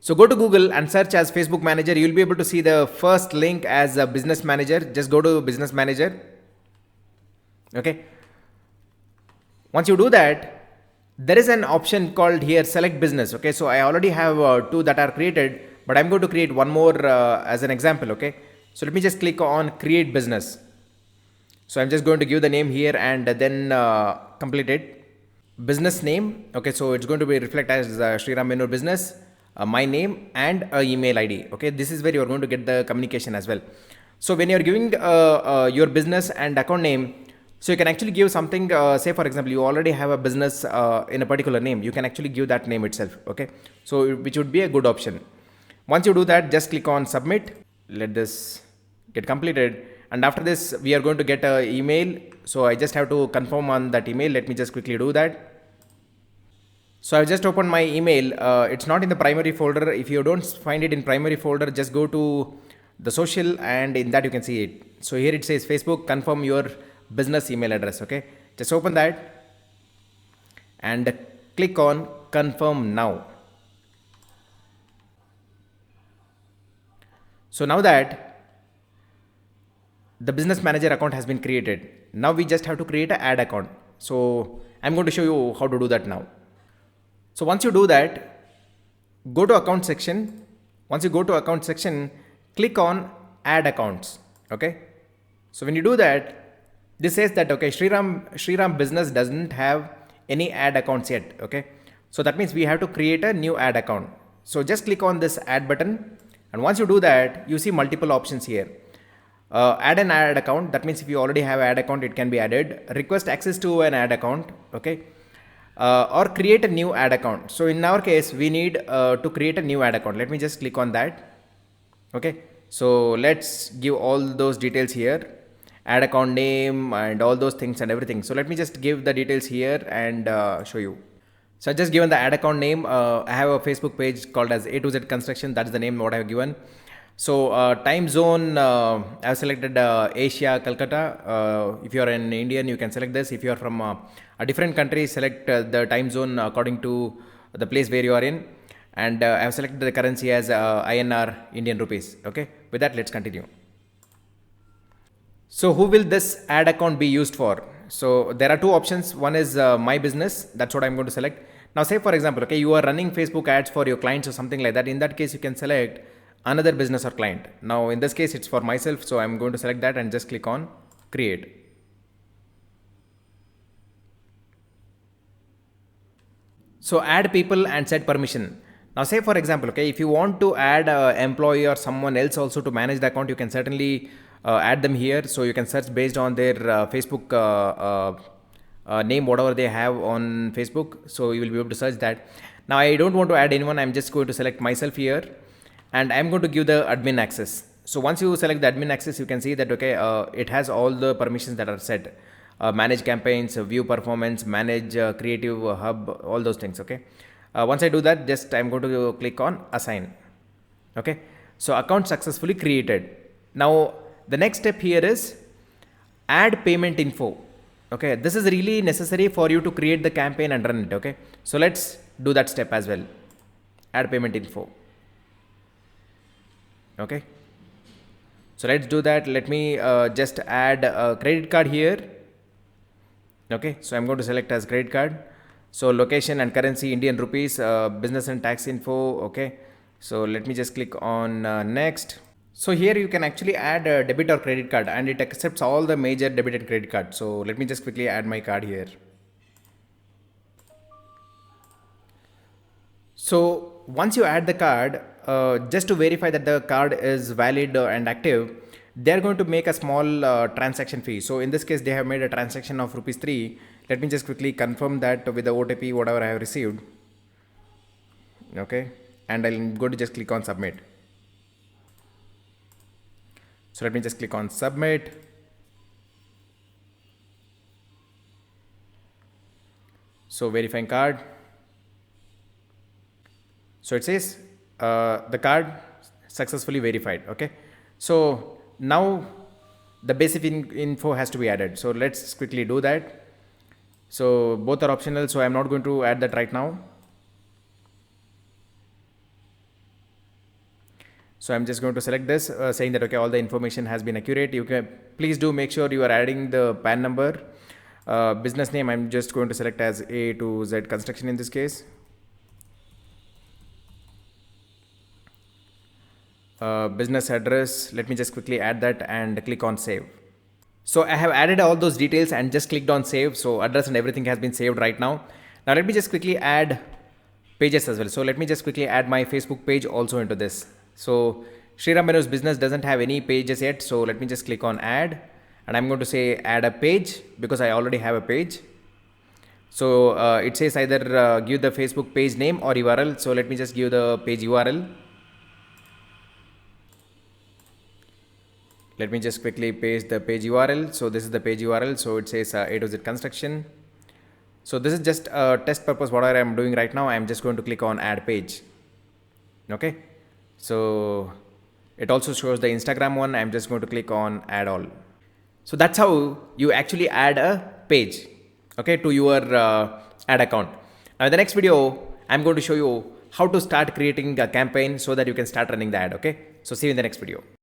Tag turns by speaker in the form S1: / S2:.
S1: So go to Google and search as Facebook Manager. You'll be able to see the first link as a Business Manager. Just go to Business Manager. Okay. Once you do that, there is an option called here Select Business. Okay. So I already have two that are created, but I'm going to create one more as an example. Okay. So let me just click on Create Business. So I'm just going to give the name here and then complete it. Business name. Okay, so it's going to be reflect as Sriram Benur business, my name and email ID. Okay, this is where you're going to get the communication as well. So when you're giving your business and account name, so you can actually give something, say for example, you already have a business in a particular name, you can actually give that name itself. Okay, so which would be a good option. Once you do that, just click on submit. Let this get completed. And after this, we are going to get an email. So I just have to confirm on that email. Let me just quickly do that. So I've just opened my email. It's not in the primary folder. If you don't find it in primary folder, just go to the social and in that you can see it. So here it says Facebook, confirm your business email address. Okay, just open that and click on confirm now. So now that the business manager account has been created, now we just have to create an ad account. So I'm going to show you how to do that now. So once you do that, go to account section. Once you go to account section, click on add accounts. Okay. So when you do that, this says that, okay, Sriram business doesn't have any ad accounts yet. Okay. So that means we have to create a new ad account. So just click on this add button. And once you do that, you see multiple options here. Add an ad account. That means if you already have ad account, it can be added. Request access to an ad account. Okay. Or create a new ad account. So in our case, we need to create a new ad account. Let me just click on that. Okay. So let's give all those details here. Ad account name and all those things and everything. So let me just give the details here and show you. So I just given the ad account name. I have a Facebook page called as A to Z Construction. That's the name what I have given. So time zone, I've selected Asia, Calcutta. If you are an Indian, you can select this. If you are from a different country, select the time zone according to the place where you are in. And I have selected the currency as INR, Indian rupees. Okay. With that, let's continue. So who will this ad account be used for? So there are two options. One is my business. That's what I'm going to select. Now say for example, okay, you are running Facebook ads for your clients or something like that. In that case, you can select another business or client. Now in this case, it's for myself. So I'm going to select that and just click on create. So add people and set permission. Now say for example, okay, if you want to add an employee or someone else also to manage the account, you can certainly add them here. So you can search based on their Facebook name, whatever they have on Facebook. So you will be able to search that. Now I don't want to add anyone. I'm just going to select myself here and I'm going to give the admin access. So once you select the admin access, you can see that, okay, it has all the permissions that are set. Manage campaigns, view performance, manage creative hub, all those things. Okay. Once I do that, just I'm going to click on assign. Okay. So account successfully created. Now the next step here is add payment info. Okay. This is really necessary for you to create the campaign and run it. Okay. So let's do that step as well. Add payment info. Okay. So let's do that. Let me just add a credit card here. Okay, so I'm going to select as credit card. So location and currency Indian rupees, business and tax info. Okay, so let me just click on next. So here you can actually add a debit or credit card and it accepts all the major debit and credit cards. So let me just quickly add my card here. So once you add the card, just to verify that the card is valid and active, they're going to make a small transaction fee. So in this case, they have made a transaction of rupees 3. Let me just quickly confirm that with the OTP, whatever I have received. Okay. And I'm going to just click on submit. So let me just click on submit. So verifying card. So it says the card successfully verified. Okay. So now the basic info has to be added. So let's quickly do that. So both are optional. So I'm not going to add that right now. So I'm just going to select this, saying that okay, all the information has been accurate. You can please do make sure you are adding the PAN number. Business name, I'm just going to select as A to Z construction in this case. Business address, let me just quickly add that and click on save. So I have added all those details and just clicked on save. So address and everything has been saved right now. Now let me just quickly add pages as well. So let me just quickly add my Facebook page also into this. So Sriram Benur's business doesn't have any pages yet. So let me just click on add, and I'm going to say add a page because I already have a page. So it says either give the Facebook page name or URL. So let me just give the page URL. Let me just quickly paste the page URL. So this is the page URL. So it says A to Z construction. So this is just a test purpose. What I am doing right now, I am just going to click on add page. Okay. So it also shows the Instagram one. I'm just going to click on add all. So that's how you actually add a page, okay, to your ad account. Now in the next video, I'm going to show you how to start creating a campaign so that you can start running the ad. Okay. So see you in the next video.